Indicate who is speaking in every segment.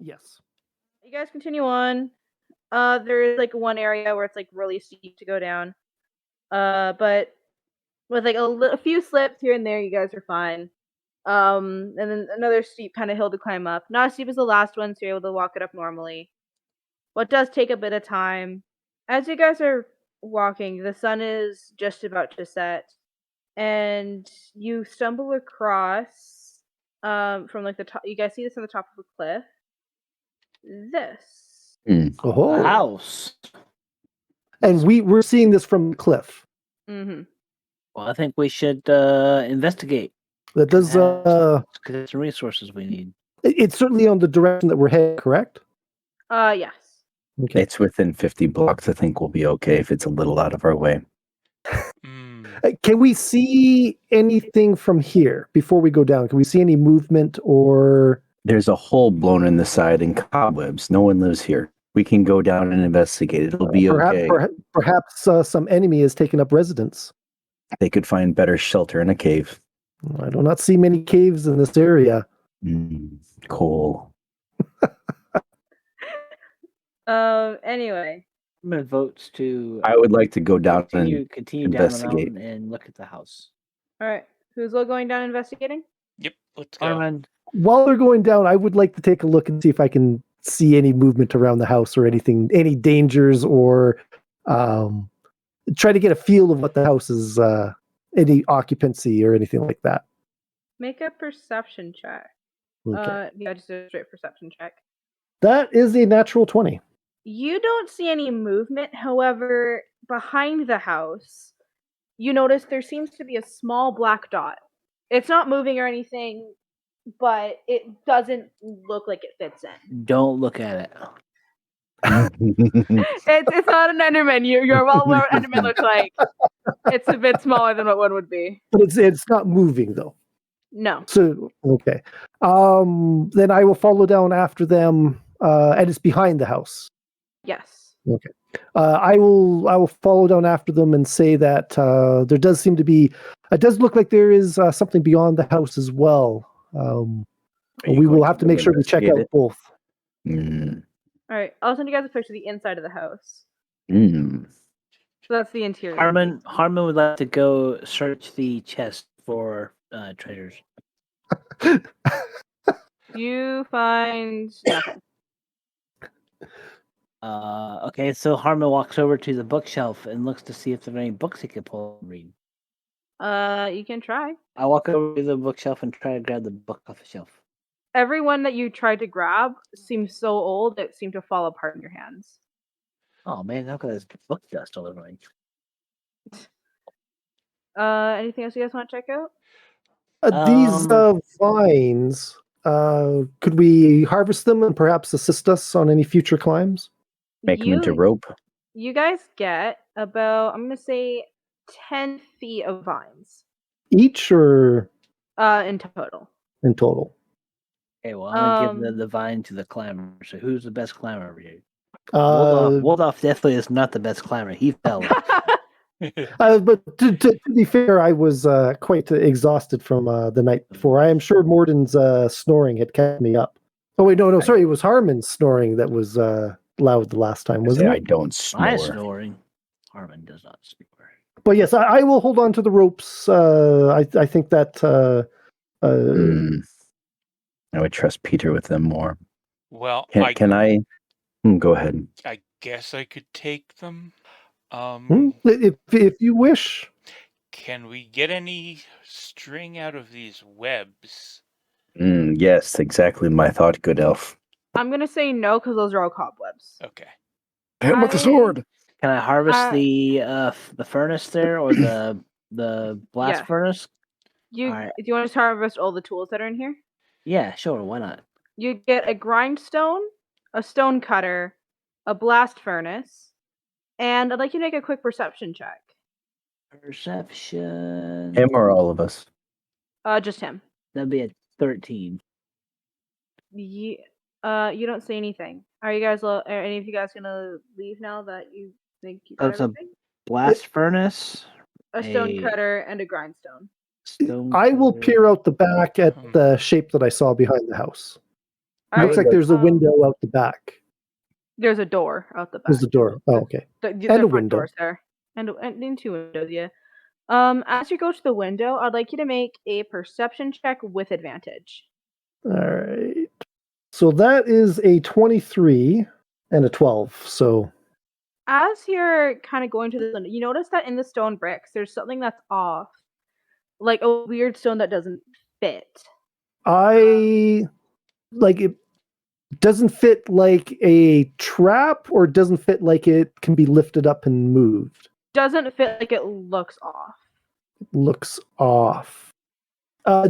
Speaker 1: Yes.
Speaker 2: You guys continue on. There is like one area where it's like really steep to go down. But with like a few slips here and there, you guys are fine. And then another steep kind of hill to climb up. Not as steep as the last one, so you're able to walk it up normally. What does take a bit of time. As you guys are walking, the sun is just about to set, and you stumble across from like the top. You guys see this on the top of a cliff. This.
Speaker 1: Oh.
Speaker 3: House.
Speaker 1: And we're seeing this from the cliff.
Speaker 2: Mm-hmm.
Speaker 3: Well, I think we should investigate.
Speaker 1: That does.
Speaker 3: Because there's some resources we need.
Speaker 1: It's certainly on the direction that we're headed, correct?
Speaker 2: Yes.
Speaker 1: Okay.
Speaker 4: It's within 50 blocks. I think we'll be okay if it's a little out of our way.
Speaker 1: Can we see anything from here before we go down? Can we see any movement or?
Speaker 4: There's a hole blown in the side and cobwebs. No one lives here. We can go down and investigate. It'll be okay.
Speaker 1: Perhaps some enemy has taken up residence.
Speaker 4: They could find better shelter in a cave.
Speaker 1: I do not see many caves in this area.
Speaker 4: Coal.
Speaker 2: Anyway.
Speaker 3: Votes to.
Speaker 4: I would like to go down
Speaker 3: continue
Speaker 4: and investigate.
Speaker 3: down the mountain and look at the house.
Speaker 2: All right. Who's all going down investigating?
Speaker 5: Yep. Let's go.
Speaker 3: Armand.
Speaker 1: While they're going down, I would like to take a look and see if I can see any movement around the house or anything, any dangers, or try to get a feel of what the house is, any occupancy or anything like that.
Speaker 2: Make a perception check.
Speaker 1: Okay.
Speaker 2: Yeah, just a straight perception check.
Speaker 1: That is a natural 20.
Speaker 2: You don't see any movement. However, behind the house, you notice there seems to be a small black dot. It's not moving or anything, but it doesn't look like it fits in.
Speaker 3: Don't look at it.
Speaker 2: It's not an Enderman. You're well aware what Enderman looks like. It's a bit smaller than what one would be.
Speaker 1: But it's not moving though.
Speaker 2: No.
Speaker 1: So okay. Then I will follow down after them, and it's behind the house.
Speaker 2: Yes.
Speaker 1: Okay. I will follow down after them and say that there does seem to be. It does look like there is something beyond the house as well. We will have to make sure we check out both.
Speaker 2: All right. I'll send you guys a picture of the inside of the house. So that's the interior.
Speaker 3: Harmon would like to go search the chest for treasures.
Speaker 2: You find nothing.
Speaker 3: Okay, so Harmon walks over to the bookshelf and looks to see if there are any books he can pull and read.
Speaker 2: You can try.
Speaker 3: I walk over to the bookshelf and try to grab the book off the shelf.
Speaker 2: Every one that you tried to grab seems so old it seemed to fall apart in your hands.
Speaker 3: Oh man, look at this book dust all over me.
Speaker 2: Anything else you guys want to check out?
Speaker 1: These vines, could we harvest them and perhaps assist us on any future climbs?
Speaker 4: Make them into rope.
Speaker 2: You guys get about, I'm going to say, 10 feet of vines.
Speaker 1: Each or?
Speaker 2: In total.
Speaker 1: In total.
Speaker 3: Okay, well, I'm going to give the vine to the climber. So who's the best climber over here? Woldoff definitely is not the best climber. He fell.
Speaker 1: But to be fair, I was quite exhausted from the night before. I am sure Morden's snoring had kept me up. Oh wait, no, sorry, it was Harmon's snoring that was loud the last time, wasn't it?
Speaker 4: I don't snore.
Speaker 3: I'm snoring. Harmon does not snore.
Speaker 1: But yes, I will hold on to the ropes. I think that
Speaker 4: I would trust Peter with them more.
Speaker 5: Well,
Speaker 4: can I? Go ahead.
Speaker 5: I guess I could take them.
Speaker 1: If you wish.
Speaker 5: Can we get any string out of these webs?
Speaker 4: Yes, exactly my thought, good elf.
Speaker 2: I'm gonna say no because those are all cobwebs.
Speaker 5: Okay.
Speaker 4: Hit him with the sword.
Speaker 3: Can I harvest the furnace there or the blast furnace?
Speaker 2: Do you want to harvest all the tools that are in here?
Speaker 3: Yeah, sure. Why not?
Speaker 2: You get a grindstone, a stone cutter, a blast furnace, and I'd like you to make a quick perception check.
Speaker 3: Perception.
Speaker 4: Him or all of us?
Speaker 2: Just him.
Speaker 3: That'd be a 13.
Speaker 2: You don't say anything. Are any of you guys gonna leave now that you think you got everything?
Speaker 3: A blast furnace,
Speaker 2: a stone cutter, and a grindstone.
Speaker 1: I will peer out the back at the shape that I saw behind the house. Looks like there's a window out the back.
Speaker 2: There's a door out the back.
Speaker 1: There's a door. Oh, okay.
Speaker 2: The
Speaker 1: and a
Speaker 2: front
Speaker 1: window.
Speaker 2: doors there. And 2 windows, yeah. As you go to the window, I'd like you to make a perception check with advantage.
Speaker 1: All right. So that is a 23 and a 12. So
Speaker 2: as you're kind of going to the window, you notice that in the stone bricks, there's something that's off. Like a weird stone that doesn't fit.
Speaker 1: It doesn't fit like a trap, or doesn't fit like it can be lifted up and moved?
Speaker 2: Doesn't fit like it looks off.
Speaker 1: Looks off.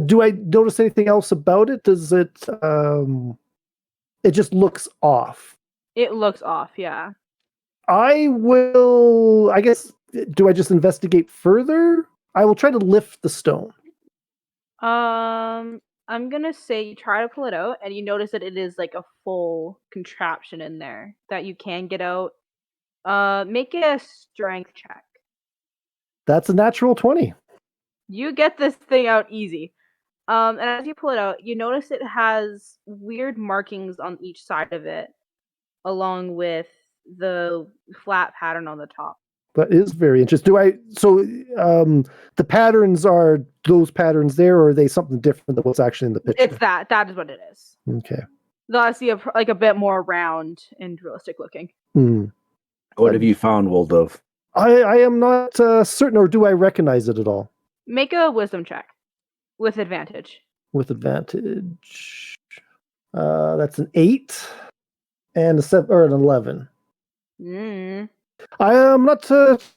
Speaker 1: Do I notice anything else about it? Does it it just looks off?
Speaker 2: It looks off, yeah.
Speaker 1: I guess, do I just investigate further? I will try to lift the stone.
Speaker 2: I'm gonna say you try to pull it out, and you notice that it is like a full contraption in there that you can get out. Make a strength check.
Speaker 1: That's a natural 20.
Speaker 2: You get this thing out easy. And as you pull it out, you notice it has weird markings on each side of it, along with the flat pattern on the top.
Speaker 1: That is very interesting. The patterns are those patterns there, or are they something different than what's actually in the picture?
Speaker 2: It's that. That is what it is.
Speaker 1: Okay.
Speaker 2: Though I see a bit more round and realistic looking.
Speaker 4: What have you found, Woldov?
Speaker 1: I am not certain, or do I recognize it at all?
Speaker 2: Make a wisdom check with advantage.
Speaker 1: With advantage. That's an 8 and a 7 or an 11. I am not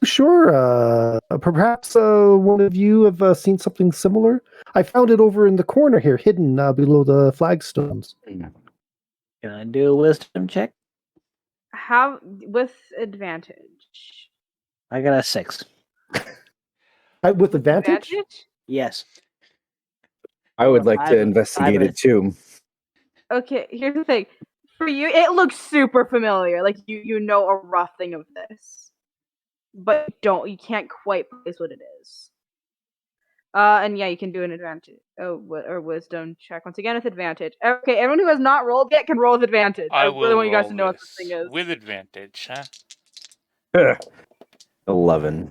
Speaker 1: sure. Perhaps one of you have seen something similar. I found it over in the corner here, hidden below the flagstones.
Speaker 3: Can I do a wisdom check?
Speaker 2: Have with advantage.
Speaker 3: I got a 6.
Speaker 1: With advantage?
Speaker 3: Yes.
Speaker 4: I would like to investigate it too.
Speaker 2: Okay, here's the thing. For you, it looks super familiar. Like you know a rough thing of this, but you can't quite place what it is. And yeah, you can do an advantage. Or wisdom check once again with advantage. Okay, everyone who has not rolled yet can roll with advantage. I really want you guys to know what this thing is.
Speaker 5: With advantage, huh?
Speaker 4: 11.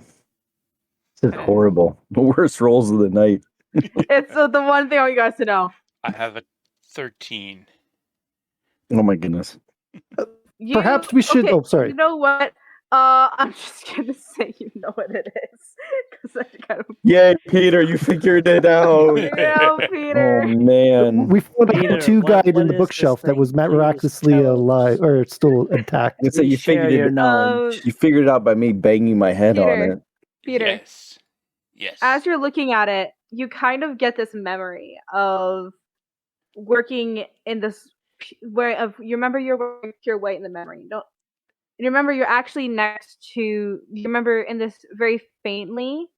Speaker 4: This is horrible. The worst rolls of the night.
Speaker 2: It's the one thing I want you guys to know.
Speaker 5: I have a 13.
Speaker 4: Oh my goodness.
Speaker 1: Perhaps we should.
Speaker 2: Okay,
Speaker 1: oh, sorry.
Speaker 2: You know what? I'm just gonna say you know what it is, because I kind of.
Speaker 4: Yay, Peter! You figured it out.
Speaker 2: Yeah, Peter.
Speaker 4: Oh man.
Speaker 1: We found a how-to guide in the bookshelf that was miraculously alive, or still intact.
Speaker 4: So you figured
Speaker 3: your
Speaker 4: it.
Speaker 3: knowledge.
Speaker 4: You figured it out by me banging my head on it.
Speaker 2: Peter.
Speaker 5: Yes.
Speaker 2: As you're looking at it, you kind of get this memory of working in this. You remember you're wearing pure white in the memory. You remember you're actually next to. You remember in this very faintly,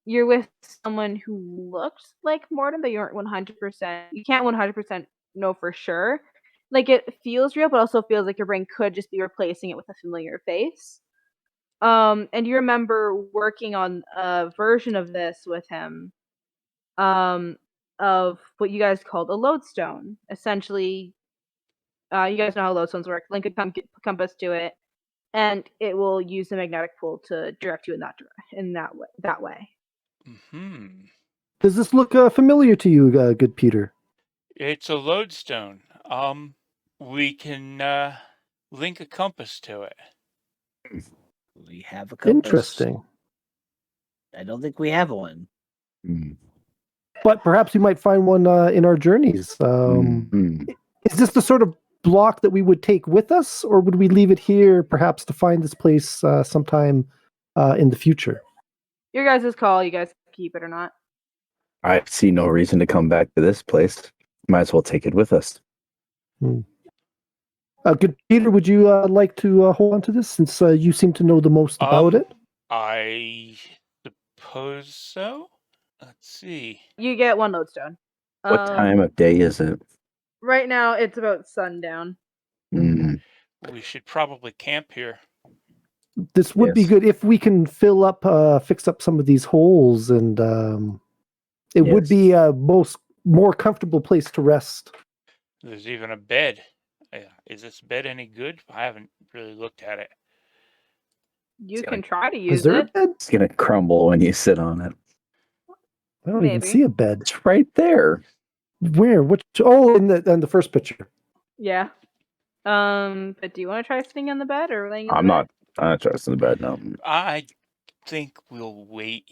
Speaker 2: you're with someone who looks like Morton, but you aren't 100%. You can't 100% know for sure. Like it feels real, but also feels like your brain could just be replacing it with a familiar face. And you remember working on a version of this with him, of what you guys called a lodestone. Essentially, you guys know how lodestones work. Link a compass to it, and it will use the magnetic pull to direct you in that way.
Speaker 5: Mm-hmm.
Speaker 1: Does this look familiar to you, good Peter?
Speaker 5: It's a lodestone. We can link a compass to it.
Speaker 3: We have a compass.
Speaker 1: Interesting.
Speaker 3: I don't think we have one.
Speaker 1: But perhaps we might find one in our journeys. Is this the sort of block that we would take with us, or would we leave it here perhaps to find this place sometime in the future?
Speaker 2: Your guys' call. You guys keep it or not.
Speaker 4: I see no reason to come back to this place. Might as well take it with us.
Speaker 1: Good Peter, would you like to hold on to this, since you seem to know the most about it?
Speaker 5: I suppose so. Let's see.
Speaker 2: You get one lodestone.
Speaker 4: What time of day is it?
Speaker 2: Right now, it's about sundown.
Speaker 5: We should probably camp here.
Speaker 1: This would be good if we can fix up some of these holes, and it would be a more comfortable place to rest.
Speaker 5: There's even a bed. Is this bed any good? I haven't really looked at it.
Speaker 2: You can try to
Speaker 1: Is
Speaker 2: use
Speaker 1: there a
Speaker 2: it.
Speaker 1: bed?
Speaker 4: It's gonna crumble when you sit on it.
Speaker 1: I don't even
Speaker 2: Maybe.
Speaker 1: see a bed.
Speaker 4: It's right there.
Speaker 1: Where? Which? Oh, in the first picture.
Speaker 2: Yeah. But do you want to try sitting on the bed or laying in the
Speaker 4: I'm
Speaker 2: bed?
Speaker 4: not trusting the bed. No.
Speaker 5: I think we'll wait.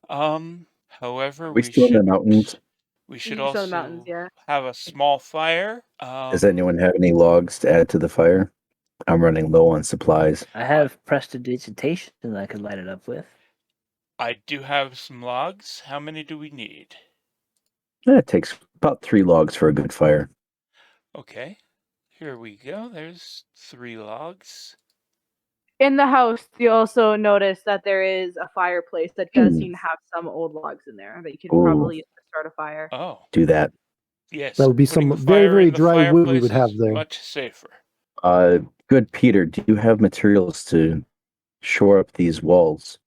Speaker 5: However,
Speaker 4: Are we still in the mountains?
Speaker 5: we should
Speaker 2: You saw the
Speaker 5: also
Speaker 2: mountains, yeah.
Speaker 5: have a small fire.
Speaker 4: Does anyone have any logs to add to the fire? I'm running low on supplies.
Speaker 3: I have prestidigitation that I could light it up with.
Speaker 5: I do have some logs. How many do we need?
Speaker 4: It takes about 3 logs for a good fire.
Speaker 5: Okay, here we go. There's 3 logs.
Speaker 2: In the house, you also notice that there is a fireplace that does seem to have some old logs in there that you could probably use to start a fire.
Speaker 5: Oh,
Speaker 4: Do that.
Speaker 5: yes.
Speaker 1: That would be
Speaker 5: putting
Speaker 1: some
Speaker 5: a
Speaker 1: very,
Speaker 5: fire
Speaker 1: very
Speaker 5: in the
Speaker 1: dry wood we would
Speaker 5: fireplace
Speaker 1: have
Speaker 5: is
Speaker 1: there.
Speaker 5: Much safer.
Speaker 4: Good Peter, do you have materials to shore up these walls?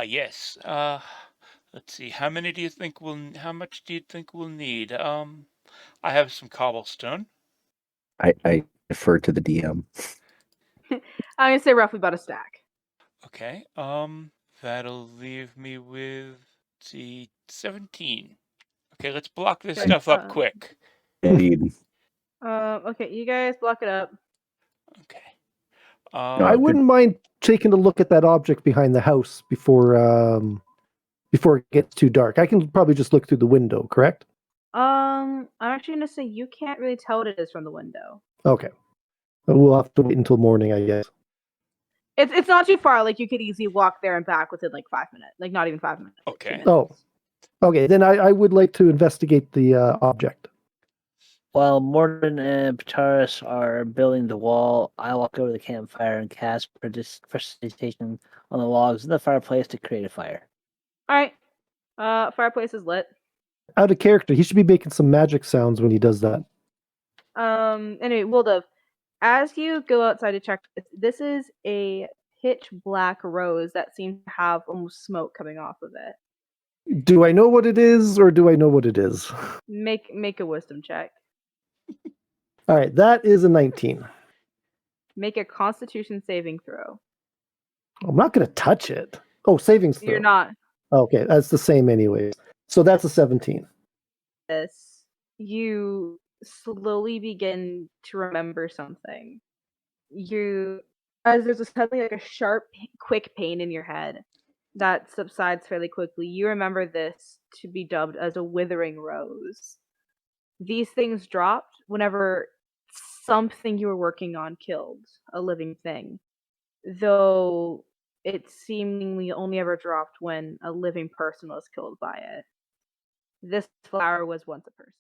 Speaker 5: Yes. Let's see. How much do you think we'll need? I have some cobblestone.
Speaker 4: I defer to the DM.
Speaker 2: I'm gonna say roughly about a stack.
Speaker 5: Okay. That'll leave me with, let's see, 17. Okay, let's block this
Speaker 2: Okay,
Speaker 5: stuff up quick.
Speaker 4: Indeed.
Speaker 2: Okay, you guys block it up.
Speaker 5: Okay.
Speaker 1: I
Speaker 4: good.
Speaker 1: wouldn't mind taking a look at that object behind the house before it gets too dark. I can probably just look through the window, correct?
Speaker 2: I'm actually gonna say you can't really tell what it is from the window.
Speaker 1: Okay. We'll have to wait until morning, I guess.
Speaker 2: It's not too far. Like you could easily walk there and back within like 5 minutes. Like not even 5 minutes. Like 2
Speaker 5: Okay.
Speaker 2: minutes.
Speaker 1: Oh. Okay, then I would like to investigate the object.
Speaker 3: While Morden and Pataris are building the wall, I walk over to the campfire and cast prestidigitation on the logs in the fireplace to create a fire.
Speaker 2: All right. Fireplace is lit.
Speaker 1: Out of character, he should be making some magic sounds when he does that.
Speaker 2: Anyway, Wildove, as you go outside to check, this is a pitch black rose that seems to have almost smoke coming off of it.
Speaker 1: Do I know what it is, or do I know what it is?
Speaker 2: Make a wisdom check.
Speaker 1: All right, that is a 19.
Speaker 2: Make a Constitution saving throw.
Speaker 1: I'm not going to touch it. Oh, savings throw.
Speaker 2: You're not.
Speaker 1: Okay, that's the same anyway. So that's a 17.
Speaker 2: This. You slowly begin to remember something. As there's suddenly like a sharp, quick pain in your head that subsides fairly quickly. You remember this to be dubbed as a Withering Rose. These things dropped whenever something you were working on killed a living thing, though it seemingly only ever dropped when a living person was killed by it. This flower was once a person.